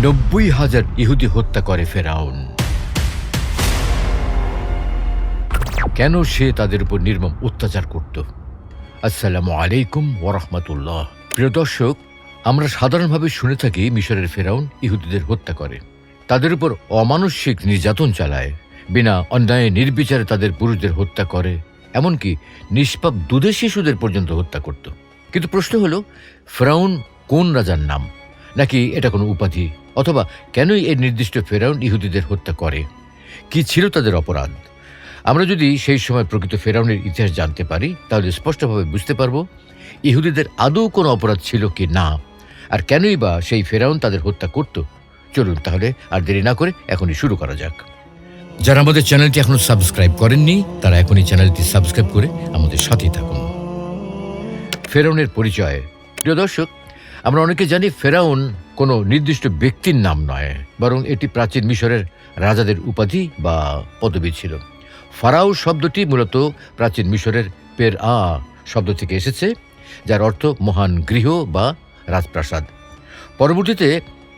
90,000 ইহুদি হত্যা করে ফেরাউন। কেন সে তাদের উপর নির্মম অত্যাচার করত? আসসালামু আলাইকুম ওয়া রাহমাতুল্লাহ। প্রিয় দর্শক, আমরা সাধারণভাবে শুনে থাকি মিশরের ফেরাউন ইহুদিদের হত্যা করে, তাদের উপর অমানসিক নির্যাতন চালায়, বিনা অন্যায়ে নির্বিচারে তাদের পুরুষদের হত্যা করে, এমনকি নিষ্পাপ দুধের শিশুদের পর্যন্ত হত্যা করত। কিন্তু প্রশ্ন হলো, ফেরাউন কোন রাজার নাম? নাকি এটা কোনো উপাধি? অথবা কেনই এই নির্দিষ্ট ফেরাউন ইহুদিদের হত্যা করে? কি ছিল তাদের অপরাধ? আমরা যদি সেই সময় প্রকৃত ফেরাউনের ইতিহাস জানতে পারি, তাহলে স্পষ্টভাবে বুঝতে পারব ইহুদিদের আদৌ কোনো অপরাধ ছিল কি না, আর কেনই বা সেই ফেরাউন তাদের হত্যা করত। চলুন তাহলে আর দেরি না করে এখনই শুরু করা যাক। যারা আমাদের চ্যানেলটি এখনো সাবস্ক্রাইব করেননি, তারা এখনই চ্যানেলটি সাবস্ক্রাইব করে আমাদের সাথেই থাকুন। ফেরাউনের পরিচয়। প্রিয় দর্শক, আমরা অনেকে জানি ফেরাউন কোনো নির্দিষ্ট ব্যক্তির নাম নয়, বরং এটি প্রাচীন মিশরের রাজাদের উপাধি বা পদবি ছিল। ফারাও শব্দটি মূলত প্রাচীন মিশরের পের শব্দ থেকে এসেছে, যার অর্থ মহান গৃহ বা রাজপ্রাসাদ। পরবর্তীতে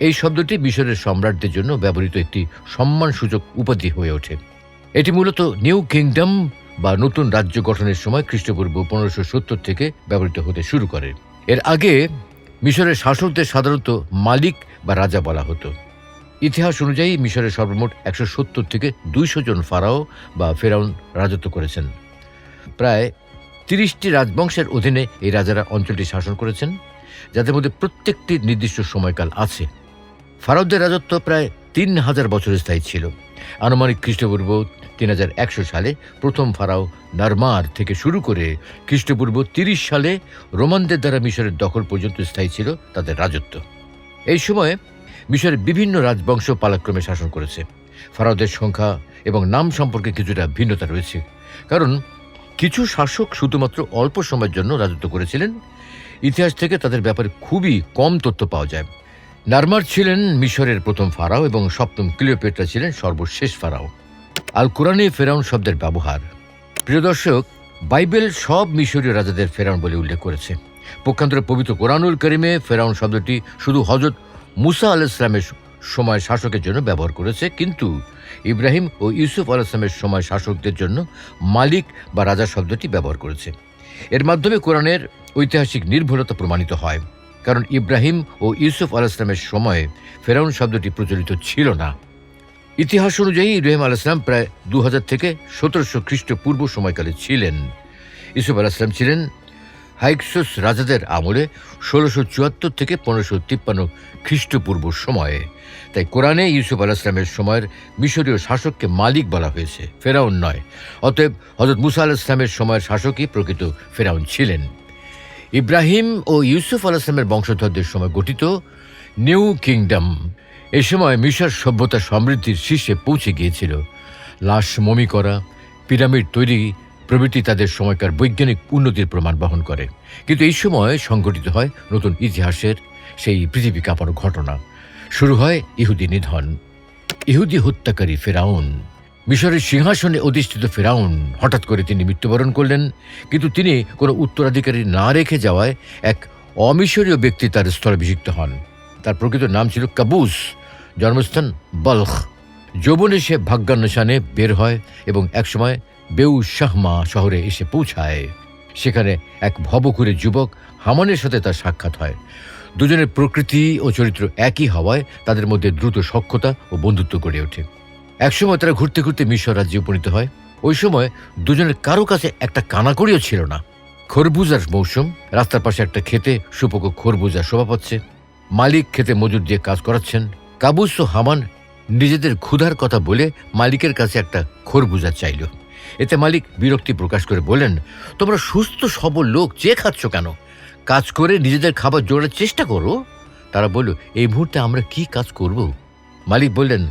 এই শব্দটি মিশরের সম্রাটদের জন্য ব্যবহৃত একটি সম্মানসূচক উপাধি হয়ে ওঠে। এটি মূলত নিউ কিংডম বা নতুন রাজ্য গঠনের সময় খ্রিস্টপূর্ব 1570 থেকে ব্যবহৃত হতে শুরু করে। এর আগে মিশরের শাসকদের সাধারণত মালিক বা রাজা বলা হতো। ইতিহাস অনুযায়ী মিশরের সর্বমোট 170 থেকে 200 জন ফারাও বা ফেরাউন রাজত্ব করেছেন। প্রায় 30টি রাজবংশের অধীনে এই রাজারা অঞ্চলটি শাসন করেছেন, যাদের মধ্যে প্রত্যেকটির নির্দিষ্ট সময়কাল আছে। ফারাওদের রাজত্ব প্রায় 3000 বছরের স্থায়ী ছিল। আনুমানিক খ্রিস্টপূর্ব 3100 সালে প্রথম ফারাও নারমার থেকে শুরু করে খ্রিস্টপূর্ব 30 সালে রোমানদের দ্বারা মিশরের দখল পর্যন্ত স্থায়ী ছিল তাদের রাজত্ব। এই সময়ে মিশরের বিভিন্ন রাজবংশ পালাক্রমে শাসন করেছে। ফারাওদের সংখ্যা এবং নাম সম্পর্কে কিছুটা ভিন্নতা রয়েছে, কারণ কিছু শাসক শুধুমাত্র অল্প সময়ের জন্য রাজত্ব করেছিলেন। ইতিহাস থেকে তাদের ব্যাপারে খুবই কম তথ্য পাওয়া যায়। নারমার ছিলেন মিশরের প্রথম ফারাও এবং সপ্তম ক্লিওপেট্রা ছিলেন সর্বশেষ ফারাও। আল কোরআনে ফেরাউন শব্দের ব্যবহার। প্রিয় দর্শক, বাইবেল সব মিশরীয় রাজাদের ফেরাউন বলে উল্লেখ করেছে। পক্ষান্তরে পবিত্র কোরআনুল কারিমে ফেরাউন শব্দটি শুধু হযরত মুসা আলাইহিস সালামের সময় শাসকের জন্য ব্যবহার করেছে, কিন্তু ইব্রাহিম ও ইউসুফ আলাইহিস সালামের সময় শাসকদের জন্য মালিক বা রাজা শব্দটি ব্যবহার করেছে। এর মাধ্যমে কোরআনের ঐতিহাসিক নির্ভুলতা প্রমাণিত হয়, কারণ ইব্রাহিম ও ইউসুফ আলাইহিস সালামের সময়ে ফেরাউন শব্দটি প্রচলিত ছিল না। ইতিহাস অনুযায়ী ইব্রাহিম আলাইহিস সালাম প্রায় 2000 থেকে 1700 খ্রিস্টপূর্ব সময়কালে ছিলেন। ইউসুফ আলাইহিস সালাম ছিলেন হাইকসোস রাজাদের আমলে 1674 থেকে 1553 খ্রিস্টপূর্ব সময়ে। তাই কোরআনে ইউসুফ আলাইহিস সালামের সময়ের মিশরীয় শাসককে মালিক বলা হয়েছে, ফেরাউন নয়। অতএব হযরত মুসা আলাইহিস সালামের সময়ের শাসকই প্রকৃত ফেরাউন ছিলেন। ইব্রাহিম ও ইউসুফ আলাইহিস সালামের বংশধরদের সময় গঠিত নিউ কিংডম, এ সময় মিশর সভ্যতা সমৃদ্ধির শীর্ষে পৌঁছে গিয়েছিল। লাশ মমি করা, পিরামিড তৈরি প্রভৃতি তাদের সময়কার বৈজ্ঞানিক উন্নতির প্রমাণ বহন করে। কিন্তু এই সময় সংঘটিত হয় নতুন ইতিহাসের সেই পৃথিবী কাঁপানো ঘটনা। শুরু হয় ইহুদি নিধন। ইহুদি হত্যাকারী ফেরাউন। মিশরের সিংহাসনে অধিষ্ঠিত ফেরাউন হঠাৎ করে তিনি মৃত্যুবরণ করলেন, কিন্তু তিনি কোনো উত্তরাধিকারী না রেখে যাওয়ায় এক অমিশরীয় ব্যক্তি তার স্থলাভিষিক্ত হন। তার প্রকৃত নাম ছিল কাবুস, জন্মস্থান বলখ। যৌবনে সে ভাগ্যান্বেষণে বের হয় এবং একসময় বেউশাহমা শহরে এসে পৌঁছায়। সেখানে এক ভবঘুরে যুবক হামানের সাথে তার সাক্ষাৎ হয়। দুজনের প্রকৃতি ও চরিত্র একই হওয়ায় তাদের মধ্যে দ্রুত সখ্যতা ও বন্ধুত্ব গড়ে ওঠে। একসময় তারা ঘুরতে ঘুরতে মিশর রাজ্যে উপনীত হয়। ওই সময় দুজনের কারো কাছে একটা কানাকড়িও ছিল না। খরবুজার মৌসুম, রাস্তার পাশে একটা খেতে সুপোক্ত খরবুজা শোভা পাচ্ছে। মালিক খেতে মজুর দিয়ে কাজ করাচ্ছেন। কাবুস ও হামান নিজেদের ক্ষুধার কথা বলে মালিকের কাছে একটা খরবুজা চাইল। এতে মালিক বিরক্তি প্রকাশ করে বললেন, তোমরা সুস্থ সবল লোক চেয়ে খাচ্ছ কেন? কাজ করে নিজেদের খাবার জোগানোর চেষ্টা করো। তারা বলল, এই মুহূর্তে আমরা কি কাজ করব? মালিক বললেন,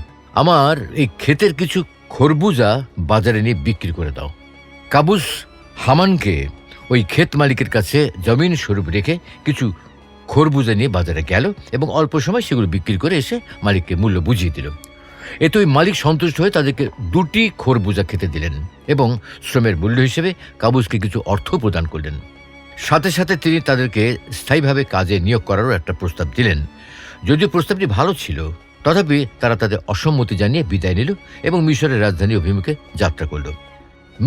আমার এই ক্ষেতের কিছু খরবুজা বাজারে নিয়ে বিক্রি করে দাও। কাবুস হামানকে ওই ক্ষেত মালিকের কাছে জমিন স্বরূপ রেখে কিছু খরবুজা নিয়ে বাজারে গেল এবং অল্প সময় সেগুলো বিক্রি করে এসে মালিককে মূল্য বুঝিয়ে দিল। এতে ওই মালিক সন্তুষ্ট হয়ে তাদেরকে 2টি খরবুজা খেতে দিলেন এবং শ্রমের মূল্য হিসেবে কাবুসকে কিছু অর্থ প্রদান করলেন। সাথে সাথে তিনি তাদেরকে স্থায়ীভাবে কাজে নিয়োগ করারও একটা প্রস্তাব দিলেন। যদিও প্রস্তাবটি ভালো ছিল, তথাপি তারা তাদের অসম্মতি জানিয়ে বিদায় নিল এবং মিশরের রাজধানী অভিমুখে যাত্রা করল।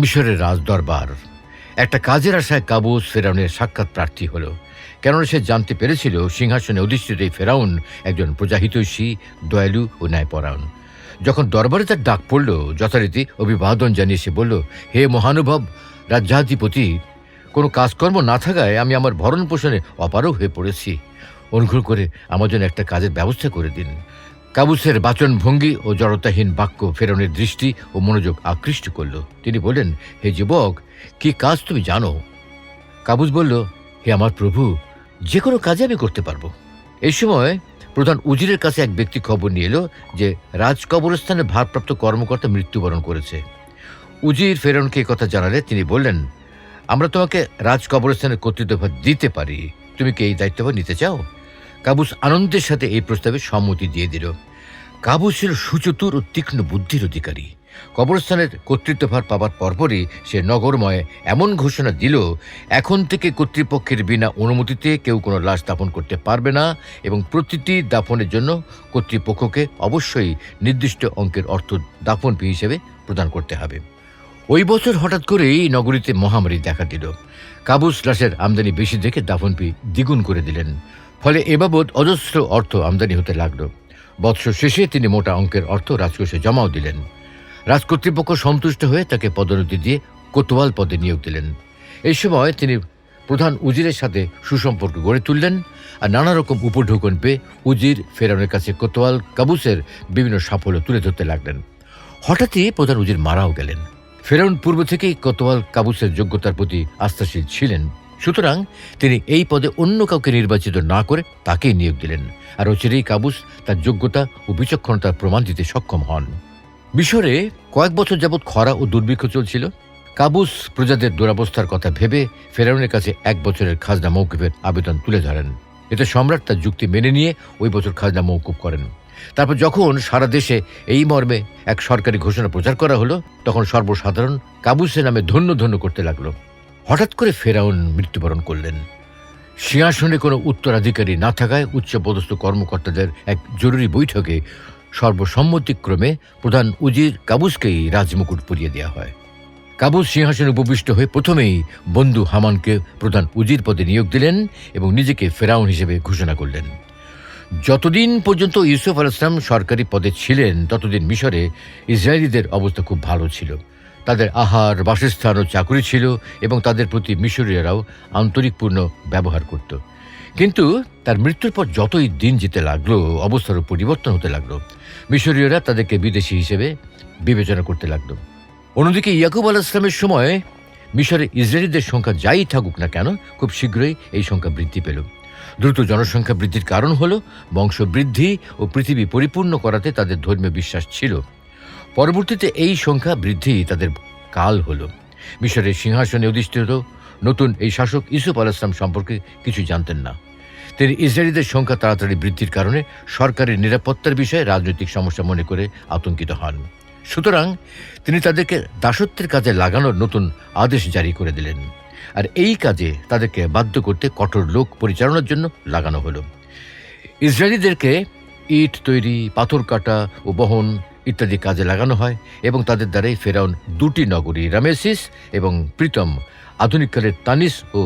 মিশরের রাজদরবার একটা কাজের আশায় কাবুস ফেরাউনের সাক্ষাৎ প্রার্থী হল, কেননা সে জানতে পেরেছিল সিংহাসনে অধিষ্ঠিত এই ফেরাউন একজন প্রজাহিতৈষী, দয়ালু ও ন্যায়পরায়ণ। যখন দরবারে তার ডাক পড়ল, যথারীতি অভিবাদন জানিয়ে সে বলল, হে মহানুভব রাজ্যাধিপতি, কোনো কাজকর্ম না থাকায় আমি আমার ভরণ পোষণে অপারগ হয়ে পড়েছি। অনুগ্রহ করে আমার জন্য একটা কাজের ব্যবস্থা করে দিন। কাবুসের বাচনভঙ্গি ও জড়তাহীন বাক্য ফেরাউনের দৃষ্টি ও মনোযোগ আকৃষ্ট করল। তিনি বললেন, হে যুবক, কি কাজ তুমি জানো? কাবুস বলল, হে আমার প্রভু, যে কোনো কাজে আমি করতে পারবো। এই সময় প্রধান উজিরের কাছে এক ব্যক্তি খবর নিয়ে এলো যে রাজকবরস্থানের ভারপ্রাপ্ত কর্মকর্তা মৃত্যুবরণ করেছে। উজির ফেরাউনকে কথা জানালে তিনি বললেন, আমরা তোমাকে রাজকবরস্থানের কর্তৃত্বভার দিতে পারি, তুমি কি এই দায়িত্বভার নিতে চাও? কাবুস আনন্দের সাথে এই প্রস্তাবে সম্মতি দিয়ে দিল। কাবুস ছিল সুচতুর ও তীক্ষ্ণ বুদ্ধির অধিকারী। কবরস্থানের কর্তৃত্বভার পাবার পরপরই সে নগরময় এমন ঘোষণা দিল, এখন থেকে কর্তৃপক্ষের বিনা অনুমতিতে কেউ কোনো লাশ দাফন করতে পারবে না এবং প্রতিটি দাফনের জন্য কর্তৃপক্ষকে অবশ্যই নির্দিষ্ট অঙ্কের অর্থ দাফন ফি হিসেবে প্রদান করতে হবে। ওই বছর হঠাৎ করেই নগরীতে মহামারী দেখা দিল। কাবুস লাশের আমদানি বেশি দেখে দাফন ফি দ্বিগুণ করে দিলেন। ফলে এ বাবদ অজস্র অর্থ আমদানি হতে লাগল। বৎসর শেষে তিনি মোটা অঙ্কের অর্থ রাজকোষে জমাও দিলেন। রাজকর্তৃপক্ষ সন্তুষ্ট হয়ে তাকে পদোন্নতি দিয়ে কোতোয়াল পদে নিয়োগ দিলেন। এই সময় তিনি প্রধান উজিরের সাথে সুসম্পর্ক গড়ে তুললেন আর নানা রকম উপঢৌকন পেয়ে উজির ফেরাউনের কাছে কোতোয়াল কাবুসের বিভিন্ন সাফল্য তুলে ধরতে লাগলেন। হঠাৎই প্রধান উজির মারাও গেলেন। ফেরাউন পূর্ব থেকেই কোতোয়াল কাবুসের যোগ্যতার প্রতি আস্থাশীল ছিলেন, সুতরাং তিনি এই পদে অন্য কাউকে নির্বাচিত না করে তাকেই নিয়োগ দিলেন। আর অচিরেই কাবুস তার যোগ্যতা ও বিচক্ষণতার প্রমাণ দিতে সক্ষম হন। মিশরে কয়েক বছর যাবৎ খরা ও দুর্ভিক্ষ চলছিল। কাবুস প্রজাদের দুরবস্থার কথা ভেবে ফেরাউনের কাছে 1 বছরের খাজনা মওকুফের আবেদন তুলে ধরেন। এতে সম্রাট তার যুক্তি মেনে নিয়ে ওই বছর খাজনা মওকুফ করেন। তারপর যখন সারা দেশে এই মর্মে এক সরকারি ঘোষণা প্রচার করা হলো, তখন সর্বসাধারণ কাবুসের নামে ধন্য ধন্য করতে লাগলো। হঠাৎ করে ফেরাউন মৃত্যুবরণ করলেন। সিংহাসনে কোনো উত্তরাধিকারী না থাকায় উচ্চপদস্থ কর্মকর্তাদের এক জরুরি বৈঠকে সর্বসম্মতিক্রমে প্রধান উজির কাবুসকেই রাজমুকুট পরিয়ে দেওয়া হয়। কাবুস সিংহাসনে উপবিষ্ট হয়ে প্রথমেই বন্ধু হামানকে প্রধান উজির পদে নিয়োগ দিলেন এবং নিজেকে ফেরাউন হিসেবে ঘোষণা করলেন। যতদিন পর্যন্ত ইউসুফ আলাইহিসসালাম সরকারি পদে ছিলেন, ততদিন মিশরে ইসরায়েলিদের অবস্থা খুব ভালো ছিল। তাদের আহার, বাসস্থান ও চাকুরি ছিল এবং তাদের প্রতি মিশরীয়রাও আন্তরিকপূর্ণ ব্যবহার করত। কিন্তু তার মৃত্যুর পর যতই দিন যেতে লাগলো, অবস্থারও পরিবর্তন হতে লাগলো। মিশরীয়রা তাদেরকে বিদেশি হিসেবে বিবেচনা করতে লাগলো। অন্যদিকে ইয়াকুব আলাইহিসসালামের সময় মিশরে ইসরায়েলিদের সংখ্যা যাই থাকুক না কেন, খুব শীঘ্রই এই সংখ্যা বৃদ্ধি পেল। দ্রুত জনসংখ্যা বৃদ্ধির কারণ হল বংশবৃদ্ধি ও পৃথিবী পরিপূর্ণ করাতে তাদের ধর্মীয় বিশ্বাস ছিল। পরবর্তীতে এই সংখ্যা বৃদ্ধি তাদের কাল হল। মিশরের সিংহাসনে অধিষ্ঠিত নতুন এই শাসক ইউসুফ আলাইহিসসালাম সম্পর্কে কিছু জানতেন না। তিনি ইসরায়েলিদের সংখ্যা তাড়াতাড়ি বৃদ্ধির কারণে সরকারের নিরাপত্তার বিষয়ে রাজনৈতিক সমস্যা মনে করে আতঙ্কিত হন। সুতরাং তিনি তাদেরকে দাসত্বের কাজে লাগানোর নতুন আদেশ জারি করে দিলেন। আর এই কাজে তাদেরকে বাধ্য করতে কঠোর লোক পরিচালনার জন্য লাগানো হলো। ইসরায়েলিদেরকে ইট তৈরি, পাথর কাটা ও বহন ইত্যাদি কাজে লাগানো হয় এবং তাদের দ্বারাই ফেরাউন 2টি নগরী, রামেসিস এবং প্রীতম, আধুনিককালের তানিস ও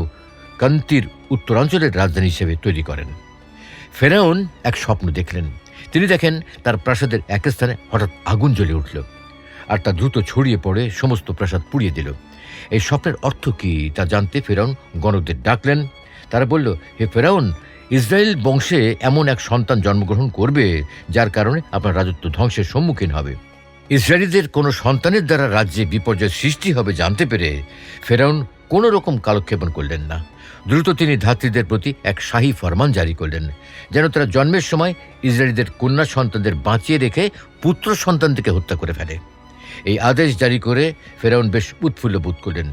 কান্তির উত্তরাঞ্চলের রাজধানী হিসেবে তৈরি করেন। ফেরাউন এক স্বপ্ন দেখলেন। তিনি দেখেন তার প্রাসাদের এক স্থানে হঠাৎ আগুন জ্বলে উঠল আর তা দ্রুত ছড়িয়ে পড়ে সমস্ত প্রাসাদ পুড়িয়ে দিল। এই স্বপ্নের অর্থ কি তা জানতে ফেরাউন গণকদের ডাকলেন। তারা বলল, হে ফেরাউন, ইসরায়েল বংশে এমন এক সন্তান জন্মগ্রহণ করবে যার কারণে আপনার রাজত্ব ধ্বংসের সম্মুখীন হবে। ইসরায়েলিদের কোনো সন্তানের দ্বারা রাজ্যে বিপর্যয় সৃষ্টি হবে জানতে পেরে ফেরাউন কোনো রকম কালক্ষেপণ করলেন না। দ্রুত তিনি ধাত্রীদের প্রতি এক শাহী ফরমান জারি করলেন, যেন তারা জন্মের সময় ইসরায়েলিদের কন্যা সন্তানদের বাঁচিয়ে রেখে পুত্র সন্তানদেরকে হত্যা করে ফেলে। এই আদেশ জারি করে ফেরাউন বেশ উৎফুল্ল বোধ করলেন,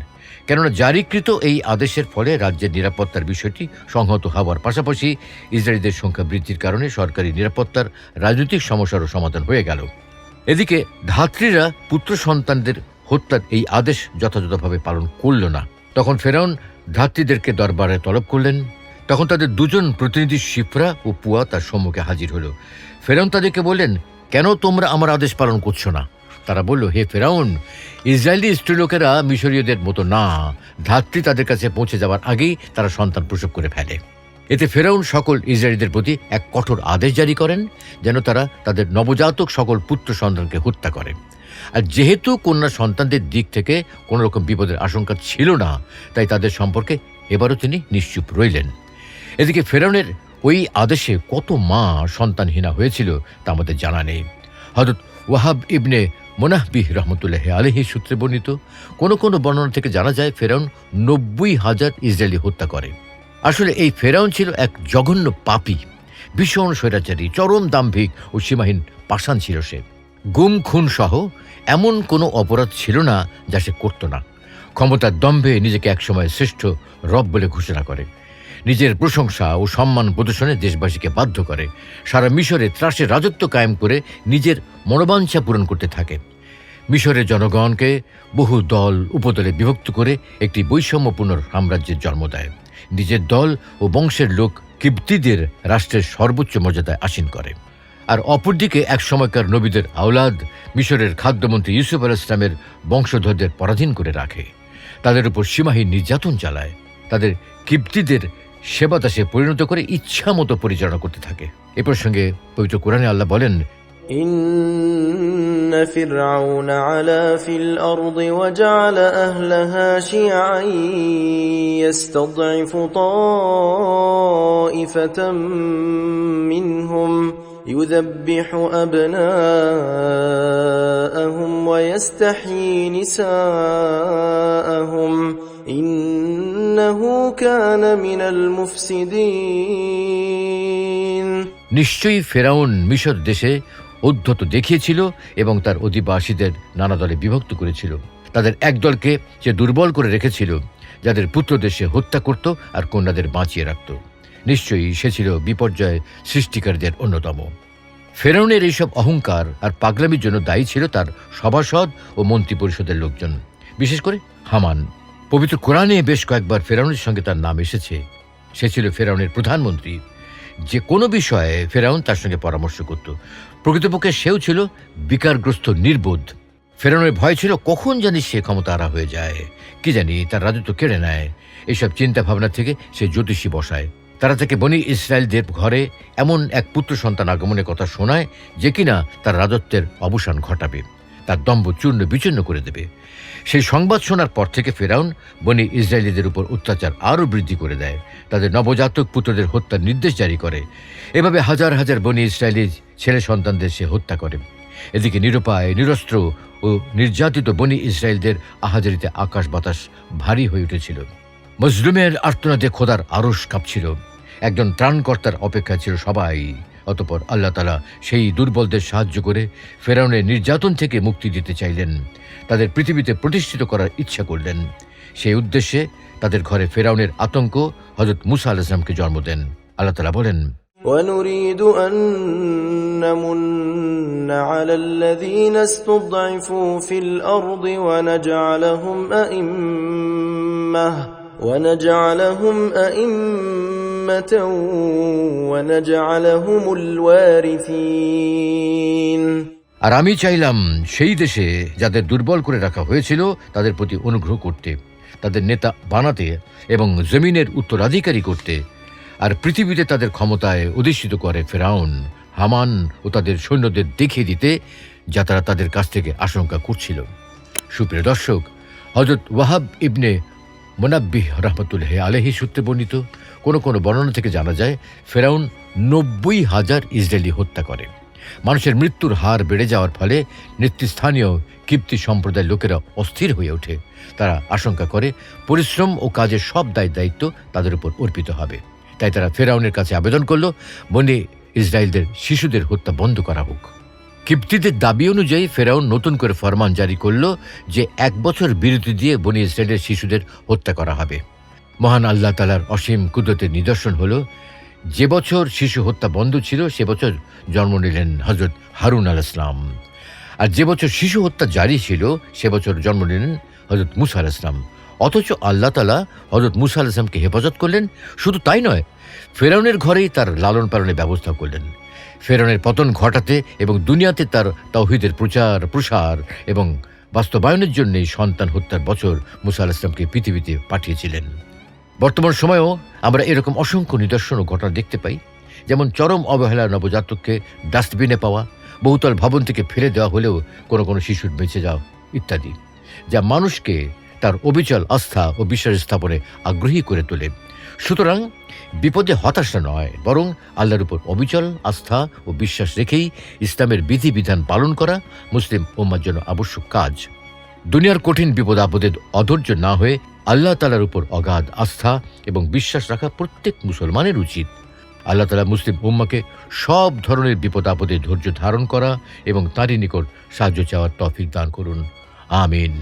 কেননা জারিকৃত এই আদেশের ফলে রাজ্যের নিরাপত্তার বিষয়টি সংহত হওয়ার পাশাপাশি ইসরায়েলিদের সংখ্যা বৃদ্ধির কারণে সরকারি নিরাপত্তার রাজনৈতিক সমস্যারও সমাধান হয়ে গেল। এদিকে ধাত্রীরা পুত্র সন্তানদের হত্যার এই আদেশ যথাযথভাবে পালন করল না। তখন ফেরাউন ধাত্রীদেরকে দরবারে তলব করলেন। তখন তাদের দুজন প্রতিনিধি শিপ্রা ও পুয়া তার সম্মুখে হাজির হলো। ফেরাউন তাদেরকে বললেন, কেন তোমরা আমার আদেশ পালন করছো না? তারা বলল, হে ফেরাউন, ইসরায়েলি স্ত্রীলোকেরা মিশরীয়দের মতো না। ধাত্রী তাদের কাছে পৌঁছে যাওয়ার আগেই তারা সন্তান প্রসব করে ফেলে। এতে ফেরাউন সকল ইসরায়েলিদের প্রতি এক কঠোর আদেশ জারি করেন, যেন তারা তাদের নবজাতক সকল পুত্র সন্তানকে হত্যা করে। আর যেহেতু কন্যা সন্তানদের দিক থেকে কোনো রকম বিপদের আশঙ্কা ছিল না, তাই তাদের সম্পর্কে এবারও তিনি নিশ্চুপ রইলেন। এদিকে ফেরাউনের ওই আদেশে কত মা সন্তানহীনা হয়েছিল তা আমাদের জানা নেই। হযরত ওয়াহাব ইবনে মোনাহবিহ রহমতুল্লাহ আলাইহি সূত্রে বর্ণিত কোনো কোনো বর্ণনা থেকে জানা যায় ফেরাউন ৯০,০০০ ইসরায়েলি হত্যা করে। আসলে এই ফেরাউন ছিল এক জঘন্য পাপী, ভীষণ স্বৈরাচারী, চরম দাম্ভিক ও সীমাহীন পাষাণ ছিল সে। গুম খুন সহ এমন কোনো অপরাধ ছিল না যা সে করত না। ক্ষমতার দম্ভে নিজেকে একসময় শ্রেষ্ঠ রব বলে ঘোষণা করে, নিজের প্রশংসা ও সম্মান প্রদর্শনে দেশবাসীকে বাধ্য করে, সারা মিশরে ত্রাসের রাজত্ব কায়েম করে নিজের মনোবাঞ্ছা পূরণ করতে থাকে। মিশরের জনগণকে বহু দল উপদলে বিভক্ত করে একটি বৈষম্যপূর্ণ সাম্রাজ্যের জন্ম দেয়। নিজের দল ও বংশের লোক কিবতীদের রাষ্ট্রের সর্বোচ্চ মর্যাদায় আসীন করে। আর অপরদিকে এক সময়কার নবীদের আওলাদ মিশরের খাদ্যমন্ত্রী ইউসুফ আলাইহিস সালামের বংশধরদের পরাধীন করে রাখে, তাদের উপর সীমাহীন নির্যাতন চালায়, তাদের কিবতীদের সেবাদাসে পরিণত করে ইচ্ছা মতো পরিচালনা করতে থাকে। এ প্রসঙ্গে পবিত্র কোরআনে আল্লাহ বলেন, إن فرعون علا في الأرض وجعل أهلها شيعا يستضعف طائفة منهم يذبح أبناءهم ويستحيي نساءهم إنه كان من المفسدين। নিশ্চয়ই ফেরাউন মিশর দেশে উদ্ধত দেখিয়েছিল এবং তার অধিবাসীদের নানা দলে বিভক্ত করেছিল। তাদের এক দলকে সে দুর্বল করে রেখেছিল, যাদের পুত্রদের সে হত্যা করত আর কন্যাদের বাঁচিয়ে রাখত। নিশ্চয়ই সে ছিল বিপর্যয় সৃষ্টিকারীদের অন্যতম। ফেরাউনের এইসব অহংকার আর পাগলামির জন্য দায়ী ছিল তার সভাসদ ও মন্ত্রী পরিষদের লোকজন, বিশেষ করে হামান। পবিত্র কোরআনে বেশ কয়েকবার ফেরাউনের সঙ্গে তার নাম এসেছে। সে ছিল ফেরাউনের প্রধানমন্ত্রী। যে কোনো বিষয়ে ফেরাউন তার সঙ্গে পরামর্শ করত। প্রকৃতপক্ষে সেও ছিল বিকারগ্রস্ত নির্বোধ। ফেরাউনের ভয় ছিল কখন জানি সে ক্ষমতা আড়া হয়ে যায়, কি জানি তার রাজত্ব কেড়ে নেয়। এইসব চিন্তা ভাবনা থেকে সে জ্যোতিষী বসায়। তারা তাকে বনি ইসরায়েলদের ঘরে এমন এক পুত্র সন্তান আগমনের কথা শোনায় যে কিনা তার রাজত্বের অবসান ঘটাবে, তার দম্ভ চূর্ণ বিচূর্ণ করে দেবে। সেই সংবাদ শোনার পর থেকে ফেরাউন বনি ইসরায়েলিদের উপর অত্যাচার আরও বৃদ্ধি করে দেয়, তাদের নবজাতক পুত্রদের হত্যার নির্দেশ জারি করে। এভাবে হাজার হাজার বনি ইসরায়েলি ছেলে সন্তানদের সে হত্যা করে। এদিকে নিরুপায়, নিরস্ত্র ও নির্যাতিত বনি ইসরায়েলদের আহাজারিতে আকাশ বাতাস ভারী হয়ে উঠেছিল। মজলুমের আর্তনাদে খোদার আরশ কাঁপছিল। একজন ত্রাণকর্তার অপেক্ষা ছিল সবাই। অতঃপর আল্লাহ তাআলা সেই দুর্বলদের সাহায্য করে ফেরাউনের নির্যাতন থেকে মুক্তি দিতে চাইলেন, তাদের পৃথিবীতে প্রতিষ্ঠিত করার ইচ্ছা করলেন। সেই উদ্দেশ্যে তাদের ঘরে ফেরাউনের আতঙ্ক হযরত মূসা আলাইহিস সালামকে জন্ম দেন। আল্লাহ তাআলা বলেন, ونريد أن نمن على الذين استضعفوا في الأرض ونجعلهم أئمة ونجعلهم الوارثين। আর আমি চাইলাম সেই দেশে যাদের দুর্বল করে রাখা হয়েছিল তাদের প্রতি অনুগ্রহ করতে, তাদের নেতা বানাতে এবং জমিনের উত্তরাধিকারী করতে। আর পৃথিবীতে তাদের ক্ষমতায় অধিষ্ঠিত করে ফেরাউন, হামান ও তাদের সৈন্যদের দেখিয়ে দিতে, যা তারা তাদের কাছ থেকে আশঙ্কা করছিল। সুপ্রিয় দর্শক, হযরত ওয়াহাব ইবনে মোনাব্বিহ রহমতুল্লাহ আলাইহি সূত্রে বর্ণিত কোনো কোনো বর্ণনা থেকে জানা যায় ফেরাউন ৯০,০০০ ইসরায়েলি হত্যা করে। মানুষের মৃত্যুর হার বেড়ে যাওয়ার ফলে নেতৃস্থানীয় কিপ্তি সম্প্রদায়ের লোকেরা অস্থির হয়ে ওঠে। তারা আশঙ্কা করে পরিশ্রম ও কাজের সব দায়িত্ব তাদের উপর অর্পিত হবে। তাই তারা ফেরাউনের কাছে আবেদন করল বনি ইসরায়েলদের শিশুদের হত্যা বন্ধ করা হোক। কিপ্তিদের দাবি অনুযায়ী ফেরাউন নতুন করে ফরমান জারি করল যে ১ বছর বিরতি দিয়ে বনি ইসরায়েলের শিশুদের হত্যা করা হবে। মহান আল্লাহ তাআলার অসীম কুদরতের নিদর্শন হল, যে বছর শিশু হত্যা বন্ধ ছিল সে বছর জন্ম নিলেন হযরত হারুন আলাইহিস সালাম, আর যে বছর শিশু হত্যা জারি ছিল সে বছর জন্ম নিলেন হযরত মূসা আলাইহিস সালাম। অথচ আল্লাহ তাআলা হযরত মূসা আলাইহিস সালামকে হেফাজত করলেন। শুধু তাই নয়, ফেরাউনের ঘরেই তার লালন পালনের ব্যবস্থা করলেন। ফেরাউনের পতন ঘটাতে এবং দুনিয়াতে তার তাওহীদের প্রচার প্রসার এবং বাস্তবায়নের জন্যই সন্তান হত্যার বছর মূসা আলাইহিস সালামকে পৃথিবীতে পাঠিয়েছিলেন। বর্তমান সময়েও আমরা এরকম অসংখ্য নিদর্শন ও ঘটনা দেখতে পাই, যেমন চরম অবহেলা নবজাতককে ডাস্টবিনে পাওয়া, বহুতল ভবন থেকে ফেলে দেওয়া হলেও কোনো কোনো শিশুর বেঁচে যাওয়া ইত্যাদি, যা মানুষকে তার অবিচল আস্থা ও বিশ্বাস স্থাপনে আগ্রহী করে তোলে। সুতরাং বিপদে হতাশা নয়, বরং আল্লাহর উপর অবিচল আস্থা ও বিশ্বাস রেখেই ইসলামের বিধিবিধান পালন করা মুসলিম উম্মার জন্য আবশ্যক কাজ। দুনিয়ার কঠিন বিপদ আপদে অধৈর্য না হয়ে আল্লাহ তাআলার উপর অগাধ আস্থা এবং বিশ্বাস রাখা প্রত্যেক মুসলমানের উচিত। আল্লাহ তাআলা মুসলিম উম্মাকে সব ধরনের বিপদ আপদে ধৈর্য ধারণ করা এবং তাঁরই নিকট সাহায্য চাওয়ার তৌফিক দান করুন। আমিন।